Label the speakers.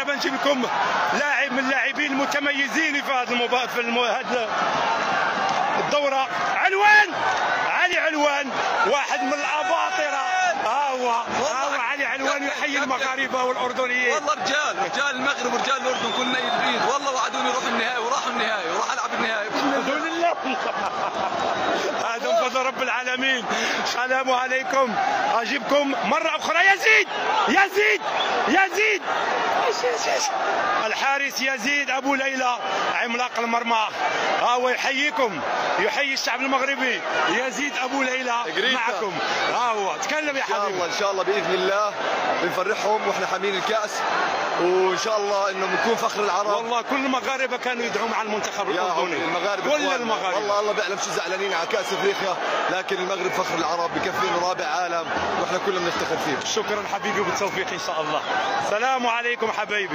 Speaker 1: دابا نجيب لكم لاعب من اللاعبين المتميزين في هذا الدوره. علوان، علي علوان، واحد من الاباطره. ها هو علي علوان يحيي المغاربه والاردنيين.
Speaker 2: والله رجال المغرب ورجال الاردن كلنا ايد بايد، والله وعدوني يروح النهائي وراحوا النهائي وراح العب النهائي
Speaker 1: باذن الله. هذا من فضل رب العالمين. السلام عليكم. اجيبكم مره اخرى يزيد الحارس يزيد ابو ليلى عملاق المرمى. ها هو يحييكم، يحيي الشعب المغربي. يزيد ابو ليلى معكم. ها هو تكلم يا حبيبي.
Speaker 3: ان شاء الله باذن الله بنفرحهم واحنا حاملين الكاس، وان شاء الله انه بنكون فخر العرب.
Speaker 1: والله كل المغاربه كانوا يدعوا مع المنتخب الاردني.
Speaker 3: المغاربه كل المغاربه والله الله بيعلم شو زعلانين على كاس افريقيا، لكن المغرب فخر العرب، بكفي انه رابع عالم واحنا كلنا بنفتخر فيه.
Speaker 1: شكرا حبيبي وبالتوفيق ان شاء الله. السلام عليكم حبايبي.